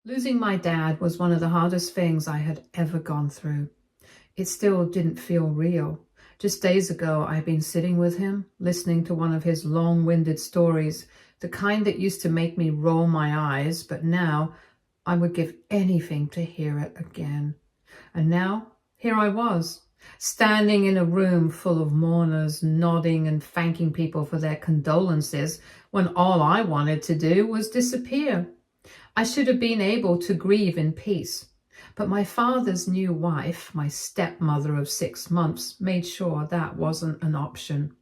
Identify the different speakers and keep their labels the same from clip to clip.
Speaker 1: Losing my dad was one of the hardest things I had ever gone through. It still didn't feel real. Just days ago, I'd been sitting with him, listening to one of his long-winded stories, the kind that used to make me roll my eyes, but now I would give anything to hear it again. And now, here I was, standing in a room full of mourners, nodding and thanking people for their condolences, when all I wanted to do was disappear. I should have been able to grieve in peace, but my father's new wife, my stepmother of 6 months, made sure that wasn't an option.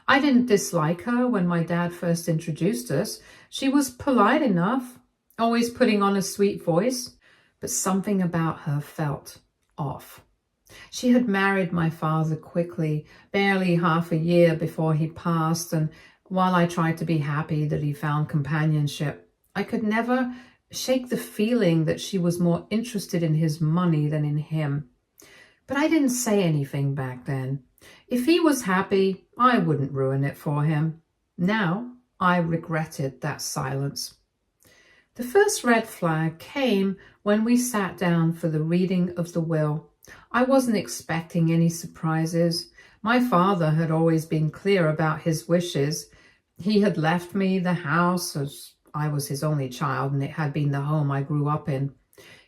Speaker 1: I didn't dislike her when my dad first introduced us. She was polite enough, always putting on a sweet voice, but something about her felt off. She had married my father quickly, barely half a year before he passed, and while I tried to be happy that he found companionship, I could never shake the feeling that she was more interested in his money than in him. But I didn't say anything back then. If he was happy, I wouldn't ruin it for him. Now, I regretted that silence. The first red flag came when we sat down for the reading of the will. I wasn't expecting any surprises. My father had always been clear about his wishes. He had left me the house as I was his only child, and it had been the home I grew up in.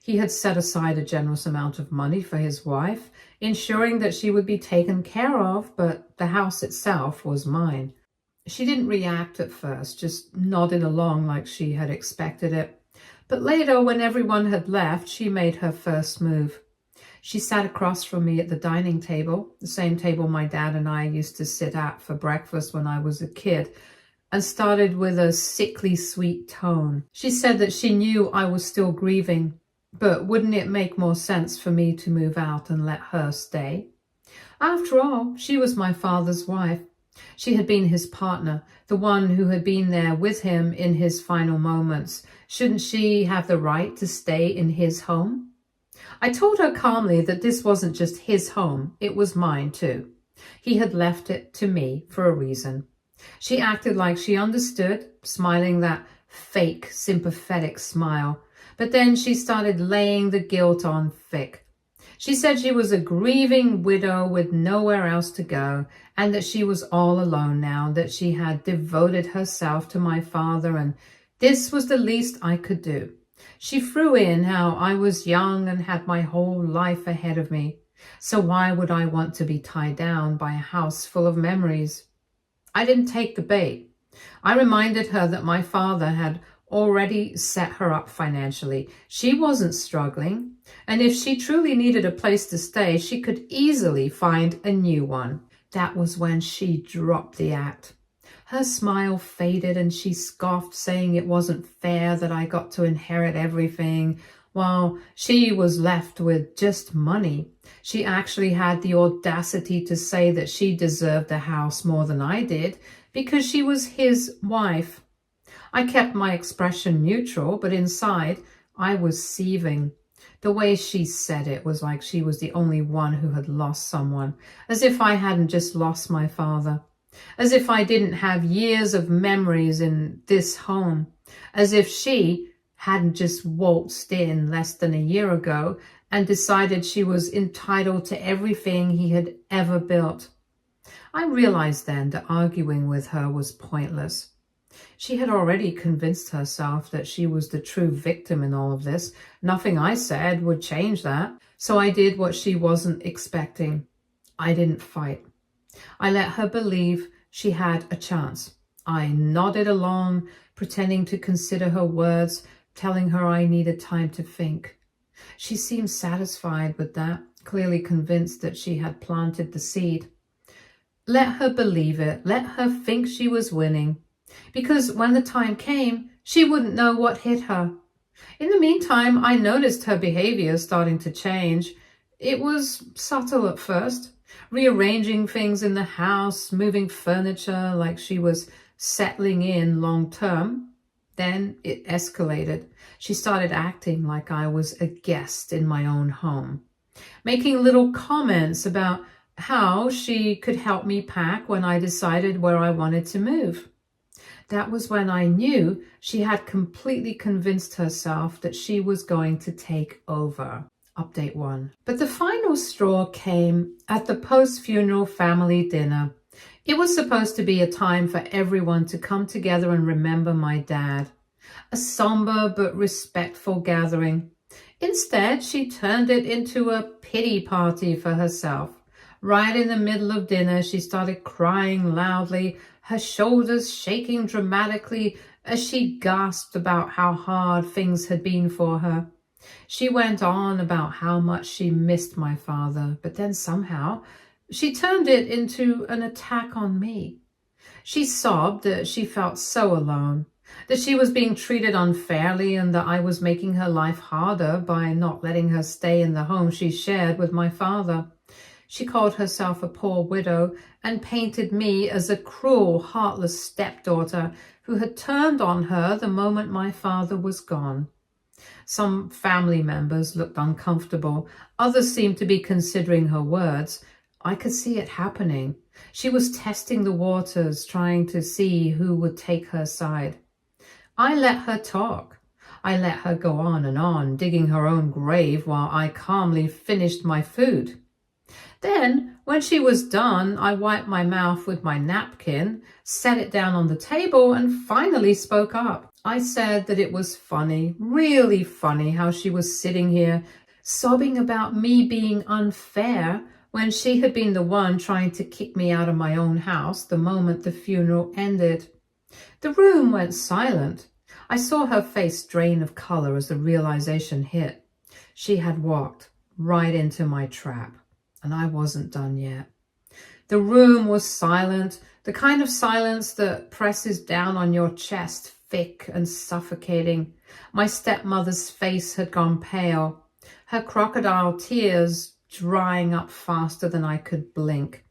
Speaker 1: He had set aside a generous amount of money for his wife, ensuring that she would be taken care of, but the house itself was mine. She didn't react at first, just nodded along like she had expected it. But later, when everyone had left, she made her first move. She sat across from me at the dining table, the same table my dad and I used to sit at for breakfast when I was a kid, and started with a sickly sweet tone. She said that she knew I was still grieving, but wouldn't it make more sense for me to move out and let her stay? After all, she was my father's wife. She had been his partner, the one who had been there with him in his final moments. Shouldn't she have the right to stay in his home? I told her calmly that this wasn't just his home, it was mine too. He had left it to me for a reason. She acted like she understood, smiling that fake, sympathetic smile. But then she started laying the guilt on thick. She said she was a grieving widow with nowhere else to go, and that she was all alone now, that she had devoted herself to my father, and this was the least I could do. She threw in how I was young and had my whole life ahead of me. So why would I want to be tied down by a house full of memories? I didn't take the bait. I reminded her that my father had already set her up financially. She wasn't struggling, and if she truly needed a place to stay, she could easily find a new one. That was when she dropped the act. Her smile faded and she scoffed, saying it wasn't fair that I got to inherit everything, while she was left with just money. She actually had the audacity to say that she deserved the house more than I did because she was his wife. I kept my expression neutral, but inside I was seething. The way she said it was like she was the only one who had lost someone, as if I hadn't just lost my father, as if I didn't have years of memories in this home, as if she hadn't just waltzed in less than a year ago and decided she was entitled to everything he had ever built. I realized then that arguing with her was pointless. She had already convinced herself that she was the true victim in all of this. Nothing I said would change that. So I did what she wasn't expecting. I didn't fight. I let her believe she had a chance. I nodded along, pretending to consider her words, telling her I needed time to think. She seemed satisfied with that, clearly convinced that she had planted the seed. Let her believe it. Let her think she was winning. Because when the time came, she wouldn't know what hit her. In the meantime, I noticed her behavior starting to change. It was subtle at first, rearranging things in the house, moving furniture like she was settling in long term. Then it escalated. She started acting like I was a guest in my own home, making little comments about how she could help me pack when I decided where I wanted to move. That was when I knew she had completely convinced herself that she was going to take over. Update 1. But the final straw came at the post-funeral family dinner. It was supposed to be a time for everyone to come together and remember my dad. A somber but respectful gathering. Instead, she turned it into a pity party for herself. Right in the middle of dinner, she started crying loudly, her shoulders shaking dramatically as she gasped about how hard things had been for her. She went on about how much she missed my father, but then somehow she turned it into an attack on me. She sobbed that she felt so alone, that she was being treated unfairly and that I was making her life harder by not letting her stay in the home she shared with my father. She called herself a poor widow and painted me as a cruel, heartless stepdaughter who had turned on her the moment my father was gone. Some family members looked uncomfortable. Others seemed to be considering her words. I could see it happening. She was testing the waters, trying to see who would take her side. I let her talk. I let her go on, digging her own grave while I calmly finished my food. Then, when she was done, I wiped my mouth with my napkin, set it down on the table, and finally spoke up. I said that it was funny, really funny, how she was sitting here, sobbing about me being unfair when she had been the one trying to kick me out of my own house the moment the funeral ended. The room went silent. I saw her face drain of color as the realization hit. She had walked right into my trap. And I wasn't done yet. The room was silent, the kind of silence that presses down on your chest, thick and suffocating. My stepmother's face had gone pale, her crocodile tears drying up faster than I could blink.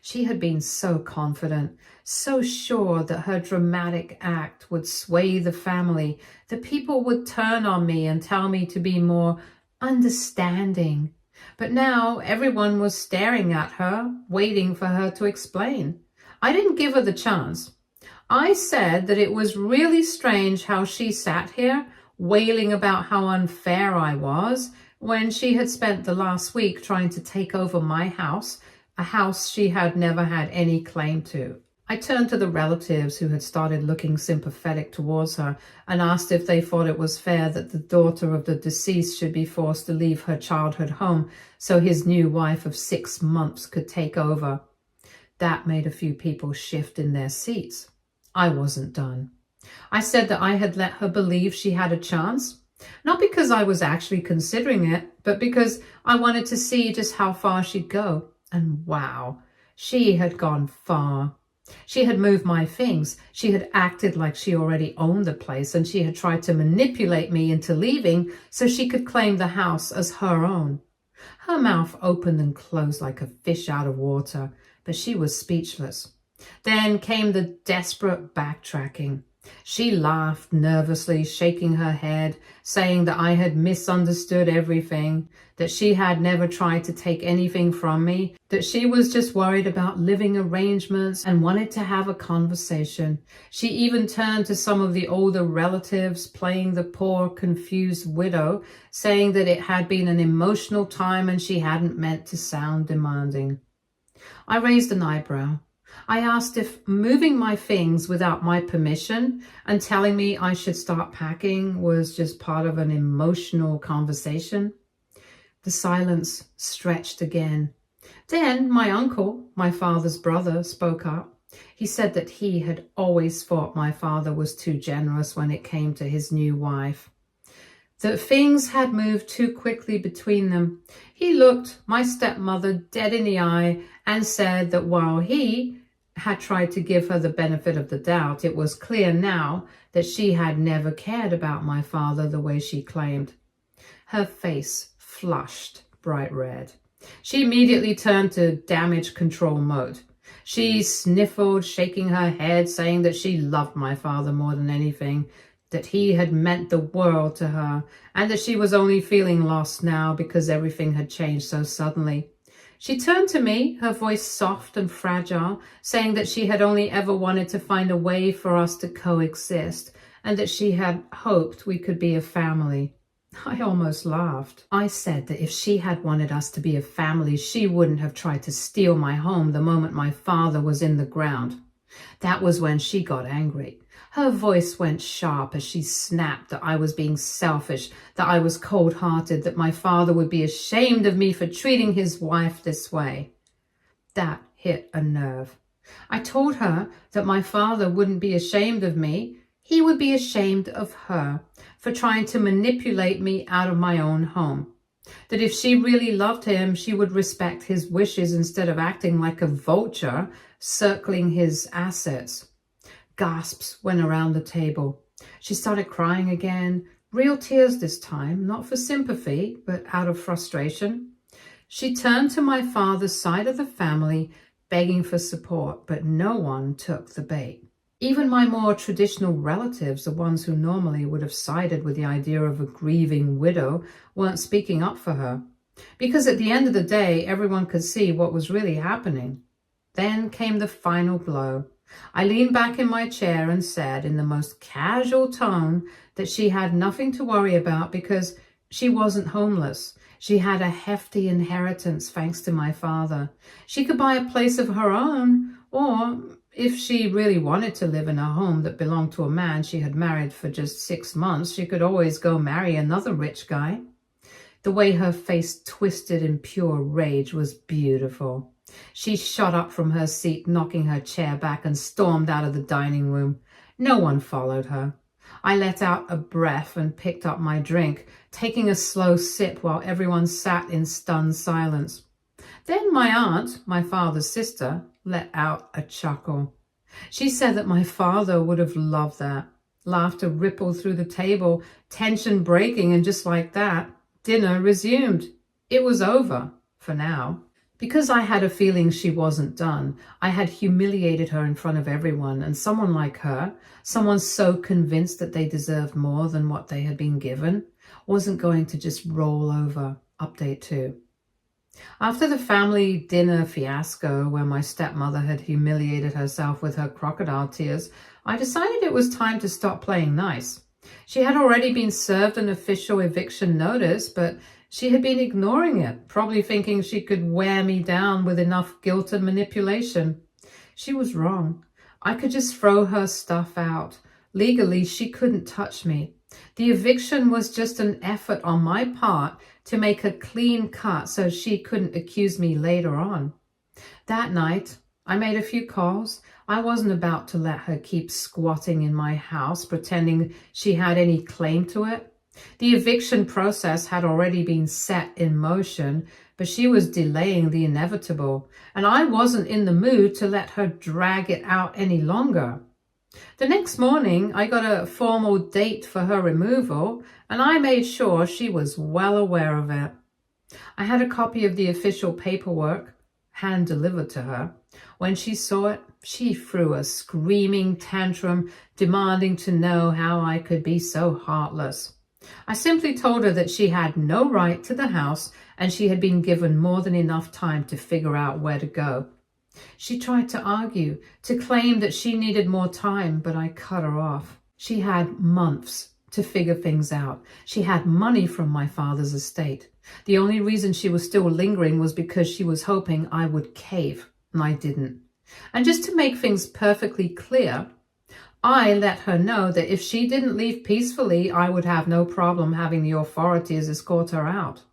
Speaker 1: She had been so confident, so sure that her dramatic act would sway the family, that people would turn on me and tell me to be more understanding. But now everyone was staring at her, waiting for her to explain. I didn't give her the chance. I said that it was really strange how she sat here, wailing about how unfair I was, when she had spent the last week trying to take over my house, a house she had never had any claim to. I turned to the relatives who had started looking sympathetic towards her and asked if they thought it was fair that the daughter of the deceased should be forced to leave her childhood home so his new wife of 6 months could take over. That made a few people shift in their seats. I wasn't done. I said that I had let her believe she had a chance, not because I was actually considering it, but because I wanted to see just how far she'd go. And wow, she had gone far. She had moved my things. She had acted like she already owned the place, and she had tried to manipulate me into leaving so she could claim the house as her own. Her mouth opened and closed like a fish out of water, but she was speechless. Then came the desperate backtracking. She laughed nervously, shaking her head, saying that I had misunderstood everything, that she had never tried to take anything from me, that she was just worried about living arrangements and wanted to have a conversation. She even turned to some of the older relatives, playing the poor, confused widow, saying that it had been an emotional time and she hadn't meant to sound demanding. I raised an eyebrow. I asked if moving my things without my permission and telling me I should start packing was just part of an emotional conversation. The silence stretched again. Then my uncle, my father's brother, spoke up. He said that he had always thought my father was too generous when it came to his new wife, that things had moved too quickly between them. He looked my stepmother dead in the eye and said that while he had tried to give her the benefit of the doubt, it was clear now that she had never cared about my father the way she claimed. Her face flushed bright red. She immediately turned to damage control mode. She sniffled, shaking her head, saying that she loved my father more than anything, that he had meant the world to her, and that she was only feeling lost now because everything had changed so suddenly. She turned to me, her voice soft and fragile, saying that she had only ever wanted to find a way for us to coexist and that she had hoped we could be a family. I almost laughed. I said that if she had wanted us to be a family, she wouldn't have tried to steal my home the moment my father was in the ground. That was when she got angry. Her voice went sharp as she snapped that I was being selfish, that I was cold-hearted, that my father would be ashamed of me for treating his wife this way. That hit a nerve. I told her that my father wouldn't be ashamed of me. He would be ashamed of her for trying to manipulate me out of my own home. That if she really loved him, she would respect his wishes instead of acting like a vulture circling his assets. Gasps went around the table. She started crying again, real tears this time, not for sympathy, but out of frustration. She turned to my father's side of the family, begging for support, but no one took the bait. Even my more traditional relatives, the ones who normally would have sided with the idea of a grieving widow, weren't speaking up for her. Because at the end of the day, everyone could see what was really happening. Then came the final blow. I leaned back in my chair and said in the most casual tone that she had nothing to worry about because she wasn't homeless. She had a hefty inheritance thanks to my father. She could buy a place of her own, or if she really wanted to live in a home that belonged to a man she had married for just 6 months, she could always go marry another rich guy. The way her face twisted in pure rage was beautiful. She shot up from her seat, knocking her chair back, and stormed out of the dining room. No one followed her. I let out a breath and picked up my drink, taking a slow sip while everyone sat in stunned silence. Then my aunt, my father's sister, let out a chuckle. She said that my father would have loved that. Laughter rippled through the table, tension breaking, and just like that, dinner resumed. It was over, for now. Because I had a feeling she wasn't done, I had humiliated her in front of everyone, and someone like her, someone so convinced that they deserved more than what they had been given, wasn't going to just roll over. Update 2. After the family dinner fiasco where my stepmother had humiliated herself with her crocodile tears, I decided it was time to stop playing nice. She had already been served an official eviction notice, but she had been ignoring it, probably thinking she could wear me down with enough guilt and manipulation. She was wrong. I could just throw her stuff out. Legally, she couldn't touch me. The eviction was just an effort on my part to make a clean cut so she couldn't accuse me later on. That night, I made a few calls. I wasn't about to let her keep squatting in my house, pretending she had any claim to it. The eviction process had already been set in motion, but she was delaying the inevitable, and I wasn't in the mood to let her drag it out any longer. The next morning, I got a formal date for her removal, and I made sure she was well aware of it. I had a copy of the official paperwork hand-delivered to her. When she saw it, she threw a screaming tantrum, demanding to know how I could be so heartless. I simply told her that she had no right to the house and she had been given more than enough time to figure out where to go. She tried to argue, to claim that she needed more time, but I cut her off. She had months to figure things out. She had money from my father's estate. The only reason she was still lingering was because she was hoping I would cave, and I didn't. And just to make things perfectly clear, I let her know that if she didn't leave peacefully, I would have no problem having the authorities escort her out.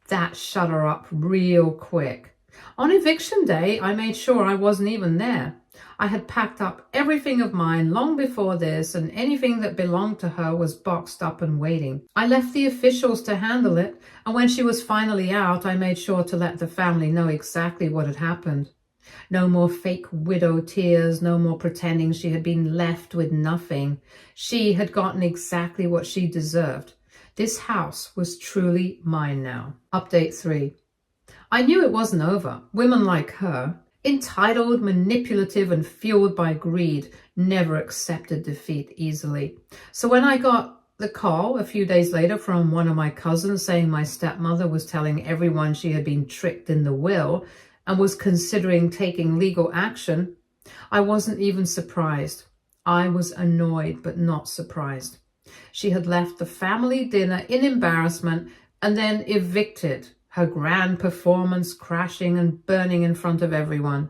Speaker 1: That shut her up real quick. On eviction day, I made sure I wasn't even there. I had packed up everything of mine long before this, and anything that belonged to her was boxed up and waiting. I left the officials to handle it, and when she was finally out, I made sure to let the family know exactly what had happened. No more fake widow tears, no more pretending she had been left with nothing. She had gotten exactly what she deserved. This house was truly mine now. Update 3. I knew it wasn't over. Women like her, entitled, manipulative, and fueled by greed, never accepted defeat easily. So when I got the call a few days later from one of my cousins saying my stepmother was telling everyone she had been tricked in the will and was considering taking legal action, I wasn't even surprised. I was annoyed but not surprised. She had left the family dinner in embarrassment and then evicted, her grand performance crashing and burning in front of everyone.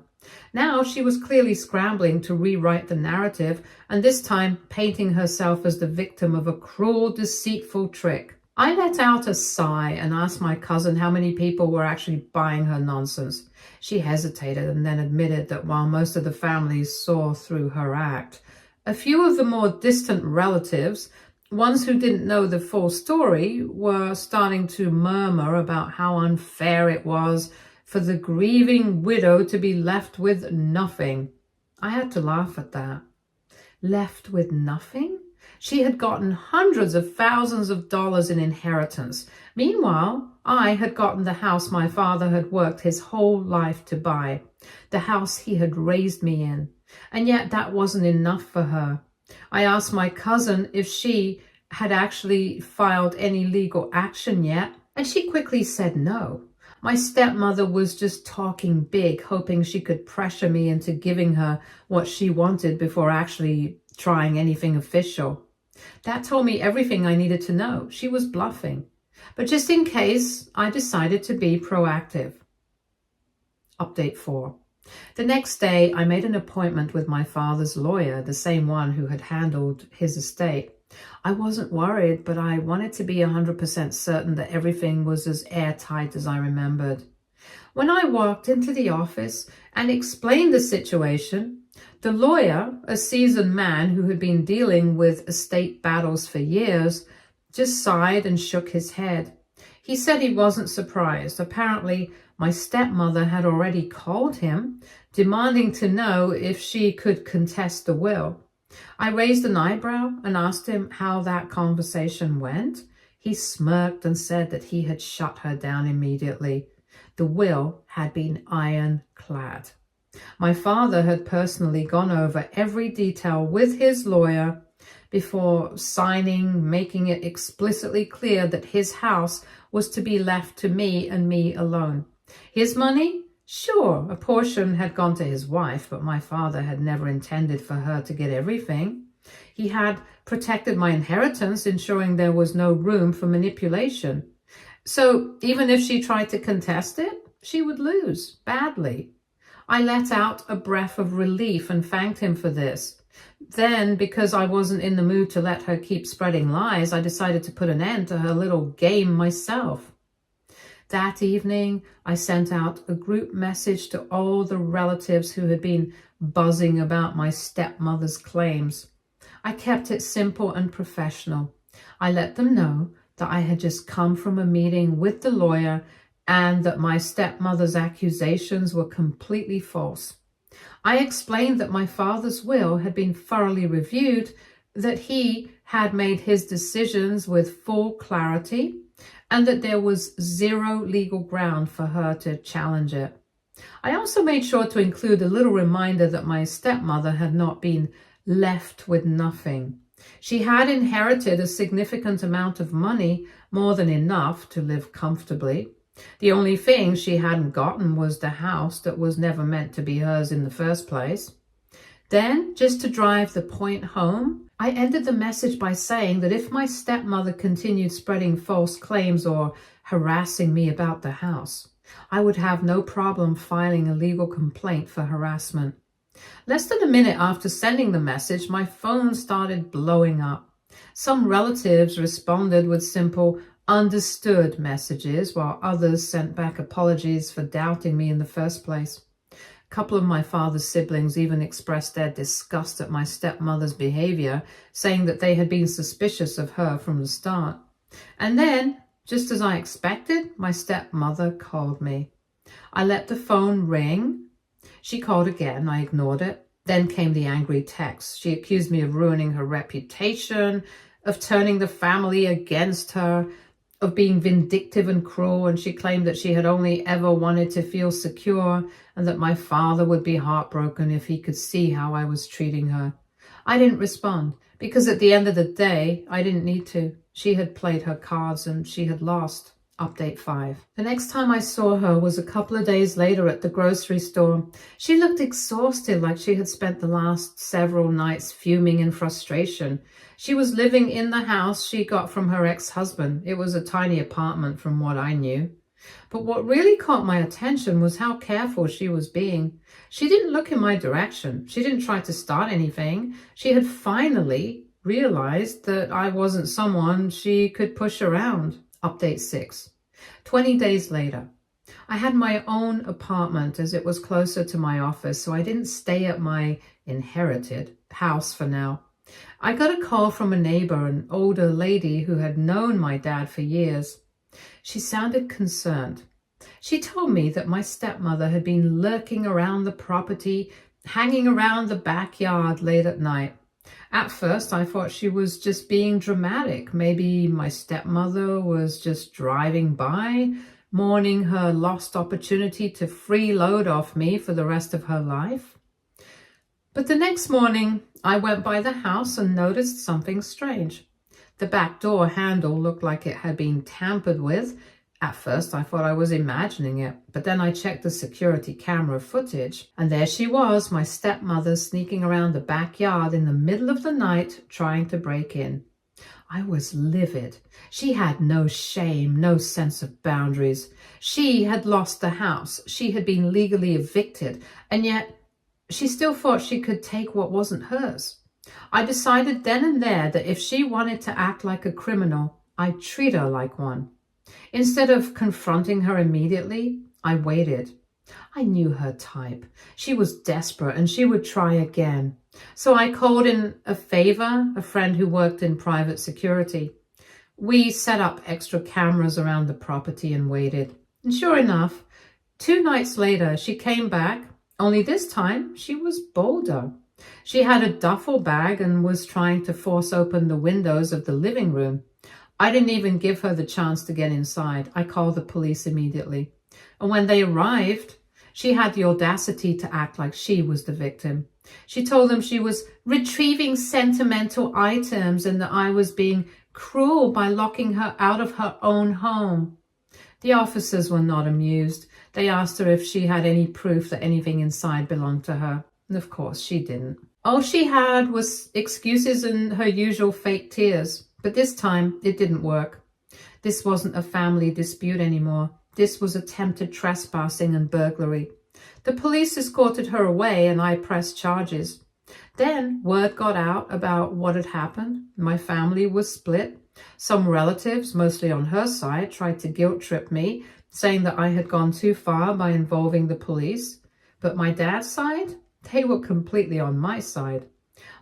Speaker 1: Now she was clearly scrambling to rewrite the narrative, and this time painting herself as the victim of a cruel, deceitful trick. I let out a sigh and asked my cousin how many people were actually buying her nonsense. She hesitated and then admitted that while most of the family saw through her act, a few of the more distant relatives, ones who didn't know the full story, were starting to murmur about how unfair it was for the grieving widow to be left with nothing. I had to laugh at that. Left with nothing? She had gotten hundreds of thousands of dollars in inheritance. Meanwhile, I had gotten the house my father had worked his whole life to buy, the house he had raised me in. And yet that wasn't enough for her. I asked my cousin if she had actually filed any legal action yet, and she quickly said no. My stepmother was just talking big, hoping she could pressure me into giving her what she wanted before actually trying anything official. That told me everything I needed to know. She was bluffing. But just in case, I decided to be proactive. Update 4. The next day, I made an appointment with my father's lawyer, the same one who had handled his estate. I wasn't worried, but I wanted to be 100% certain that everything was as airtight as I remembered. When I walked into the office and explained the situation, the lawyer, a seasoned man who had been dealing with estate battles for years, just sighed and shook his head. He said he wasn't surprised. Apparently, my stepmother had already called him, demanding to know if she could contest the will. I raised an eyebrow and asked him how that conversation went. He smirked and said that he had shut her down immediately. The will had been ironclad. My father had personally gone over every detail with his lawyer before signing, making it explicitly clear that his house was to be left to me and me alone. His money? Sure, a portion had gone to his wife, but my father had never intended for her to get everything. He had protected my inheritance, ensuring there was no room for manipulation. So even if she tried to contest it, she would lose badly. I let out a breath of relief and thanked him for this. Then, because I wasn't in the mood to let her keep spreading lies, I decided to put an end to her little game myself. That evening, I sent out a group message to all the relatives who had been buzzing about my stepmother's claims. I kept it simple and professional. I let them know that I had just come from a meeting with the lawyer and that my stepmother's accusations were completely false. I explained that my father's will had been thoroughly reviewed, that he had made his decisions with full clarity, and that there was zero legal ground for her to challenge it. I also made sure to include a little reminder that my stepmother had not been left with nothing. She had inherited a significant amount of money, more than enough to live comfortably. The only thing she hadn't gotten was the house that was never meant to be hers in the first place. Then, just to drive the point home, I ended the message by saying that if my stepmother continued spreading false claims or harassing me about the house, I would have no problem filing a legal complaint for harassment. Less than a minute after sending the message, my phone started blowing up. Some relatives responded with simple, understood messages, while others sent back apologies for doubting me in the first place. A couple of my father's siblings even expressed their disgust at my stepmother's behavior, saying that they had been suspicious of her from the start. And then, just as I expected, my stepmother called me. I let the phone ring. She called again. I ignored it. Then came the angry text. She accused me of ruining her reputation, of turning the family against her, of being vindictive and cruel, and she claimed that she had only ever wanted to feel secure and that my father would be heartbroken if he could see how I was treating her. I didn't respond because at the end of the day, I didn't need to. She had played her cards and she had lost. Update 5. The next time I saw her was a couple of days later at the grocery store. She looked exhausted, like she had spent the last several nights fuming in frustration. She was living in the house she got from her ex-husband. It was a tiny apartment from what I knew. But what really caught my attention was how careful she was being. She didn't look in my direction. She didn't try to start anything. She had finally realized that I wasn't someone she could push around. Update 6. 20 days later. I had my own apartment as it was closer to my office, so I didn't stay at my inherited house for now. I got a call from a neighbor, an older lady who had known my dad for years. She sounded concerned. She told me that my stepmother had been lurking around the property, hanging around the backyard late at night. At first, I thought she was just being dramatic. Maybe my stepmother was just driving by, mourning her lost opportunity to freeload off me for the rest of her life. But the next morning, I went by the house and noticed something strange. The back door handle looked like it had been tampered with. At first, I thought I was imagining it, but then I checked the security camera footage, and there she was, my stepmother, sneaking around the backyard in the middle of the night, trying to break in. I was livid. She had no shame, no sense of boundaries. She had lost the house. She had been legally evicted, and yet she still thought she could take what wasn't hers. I decided then and there that if she wanted to act like a criminal, I'd treat her like one. Instead of confronting her immediately, I waited. I knew her type. She was desperate and she would try again. So I called in a favor, a friend who worked in private security. We set up extra cameras around the property and waited. And sure enough, 2 nights later, she came back, only this time she was bolder. She had a duffel bag and was trying to force open the windows of the living room. I didn't even give her the chance to get inside. I called the police immediately. And when they arrived, she had the audacity to act like she was the victim. She told them she was retrieving sentimental items and that I was being cruel by locking her out of her own home. The officers were not amused. They asked her if she had any proof that anything inside belonged to her. And of course, she didn't. All she had was excuses and her usual fake tears. But this time, it didn't work. This wasn't a family dispute anymore. This was attempted trespassing and burglary. The police escorted her away and I pressed charges. Then word got out about what had happened. My family was split. Some relatives, mostly on her side, tried to guilt trip me, saying that I had gone too far by involving the police. But my dad's side, they were completely on my side.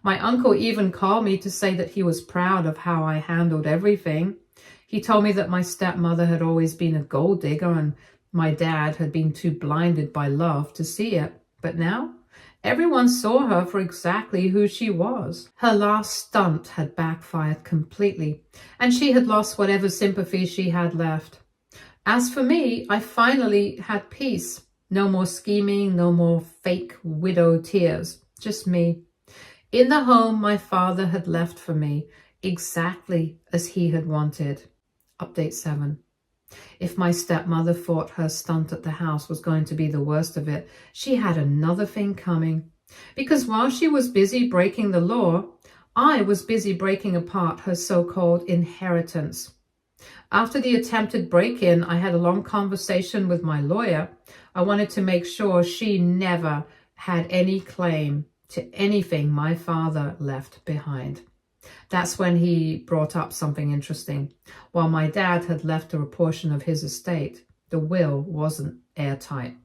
Speaker 1: My uncle even called me to say that he was proud of how I handled everything. He told me that my stepmother had always been a gold digger and my dad had been too blinded by love to see it. But now, everyone saw her for exactly who she was. Her last stunt had backfired completely, and she had lost whatever sympathy she had left. As for me, I finally had peace. No more scheming, no more fake widow tears. Just me. In the home my father had left for me, exactly as he had wanted. Update 7. If my stepmother thought her stunt at the house was going to be the worst of it, she had another thing coming. Because while she was busy breaking the law, I was busy breaking apart her so-called inheritance. After the attempted break-in, I had a long conversation with my lawyer. I wanted to make sure she never had any claim to anything my father left behind. That's when he brought up something interesting. While my dad had left her a portion of his estate, the will wasn't airtight.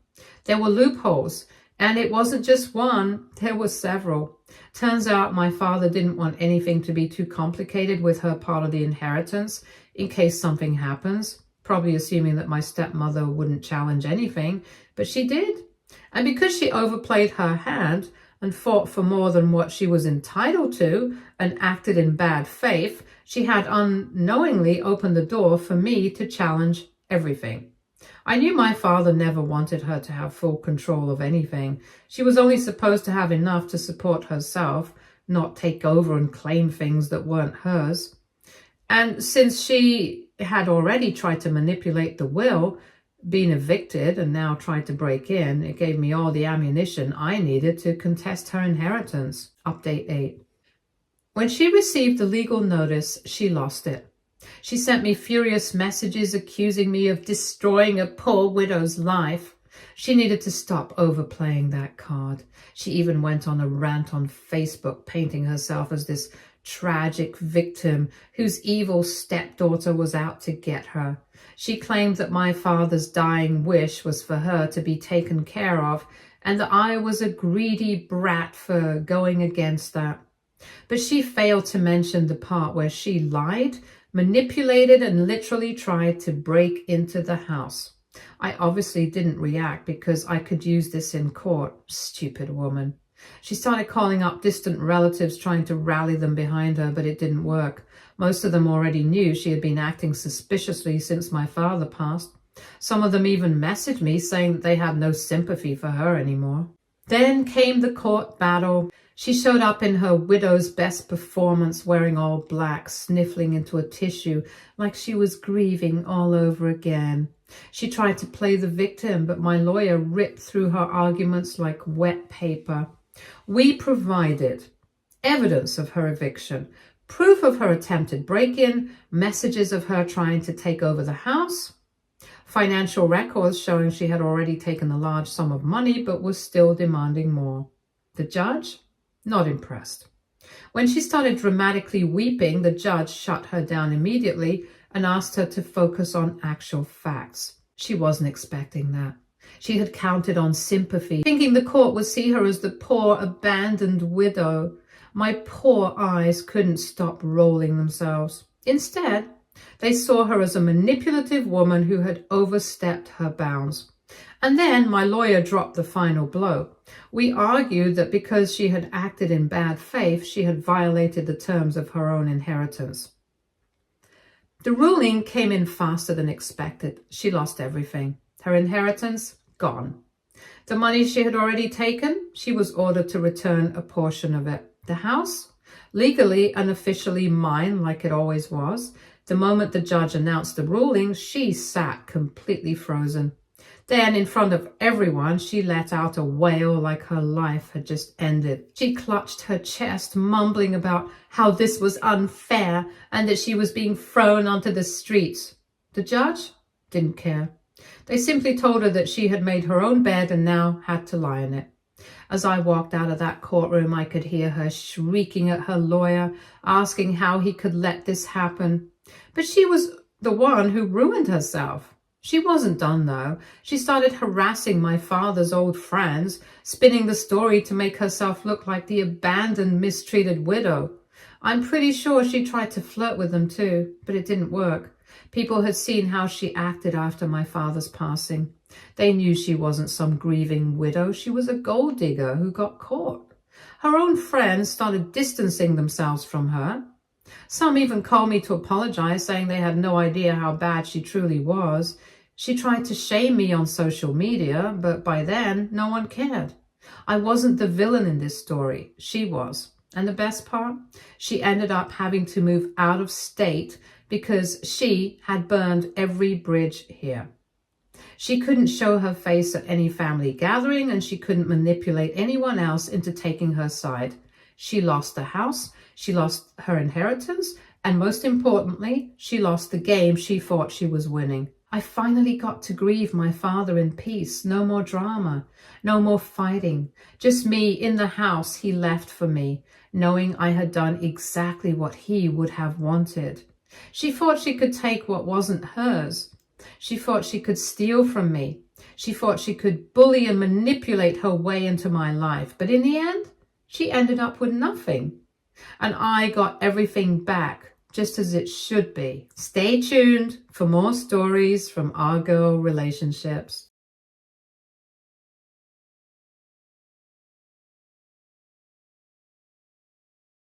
Speaker 1: There were loopholes, and it wasn't just one, there were several. Turns out my father didn't want anything to be too complicated with her part of the inheritance in case something happens, probably assuming that my stepmother wouldn't challenge anything, but she did. And because she overplayed her hand and fought for more than what she was entitled to and acted in bad faith, she had unknowingly opened the door for me to challenge everything. I knew my father never wanted her to have full control of anything. She was only supposed to have enough to support herself, not take over and claim things that weren't hers. And since she had already tried to manipulate the will, been evicted, and now tried to break in, it gave me all the ammunition I needed to contest her inheritance. Update 8. When she received the legal notice, she lost it. She sent me furious messages accusing me of destroying a poor widow's life. She needed to stop overplaying that card. She even went on a rant on Facebook, painting herself as this tragic victim whose evil stepdaughter was out to get her. She claimed that my father's dying wish was for her to be taken care of, and that I was a greedy brat for going against that. But she failed to mention the part where she lied, manipulated, and literally tried to break into the house. I obviously didn't react because I could use this in court. Stupid woman. She started calling up distant relatives, trying to rally them behind her, but it didn't work. Most of them already knew she had been acting suspiciously since my father passed. Some of them even messaged me saying that they had no sympathy for her anymore. Then came the court battle. She showed up in her widow's best performance, wearing all black, sniffling into a tissue like she was grieving all over again. She tried to play the victim, but my lawyer ripped through her arguments like wet paper. We provided evidence of her eviction, proof of her attempted break-in, messages of her trying to take over the house, financial records showing she had already taken a large sum of money but was still demanding more. The judge? Not impressed. When she started dramatically weeping, the judge shut her down immediately and asked her to focus on actual facts. She wasn't expecting that. She had counted on sympathy, thinking the court would see her as the poor, abandoned widow. My poor eyes couldn't stop rolling themselves. Instead, they saw her as a manipulative woman who had overstepped her bounds. And then my lawyer dropped the final blow. We argued that because she had acted in bad faith, she had violated the terms of her own inheritance. The ruling came in faster than expected. She lost everything. Her inheritance, gone. The money she had already taken, she was ordered to return a portion of it. The house, legally and officially mine like it always was. The moment the judge announced the ruling, she sat completely frozen. Then, in front of everyone, she let out a wail like her life had just ended. She clutched her chest, mumbling about how this was unfair and that she was being thrown onto the streets. The judge didn't care. They simply told her that she had made her own bed and now had to lie in it. As I walked out of that courtroom, I could hear her shrieking at her lawyer, asking how he could let this happen. But she was the one who ruined herself. She wasn't done, though. She started harassing my father's old friends, spinning the story to make herself look like the abandoned, mistreated widow. I'm pretty sure she tried to flirt with them too, but it didn't work. People had seen how she acted after my father's passing. They knew she wasn't some grieving widow. She was a gold digger who got caught. Her own friends started distancing themselves from her. Some even called me to apologize, saying they had no idea how bad she truly was. She tried to shame me on social media, but by then, no one cared. I wasn't the villain in this story. She was. And the best part? She ended up having to move out of state because she had burned every bridge here. She couldn't show her face at any family gathering, and she couldn't manipulate anyone else into taking her side. She lost the house, she lost her inheritance, and most importantly, she lost the game she thought she was winning. I finally got to grieve my father in peace. No more drama, no more fighting. Just me in the house he left for me, knowing I had done exactly what he would have wanted. She thought she could take what wasn't hers. She thought she could steal from me. She thought she could bully and manipulate her way into my life. But in the end, she ended up with nothing. And I got everything back, just as it should be. Stay tuned for more stories from our girl relationships.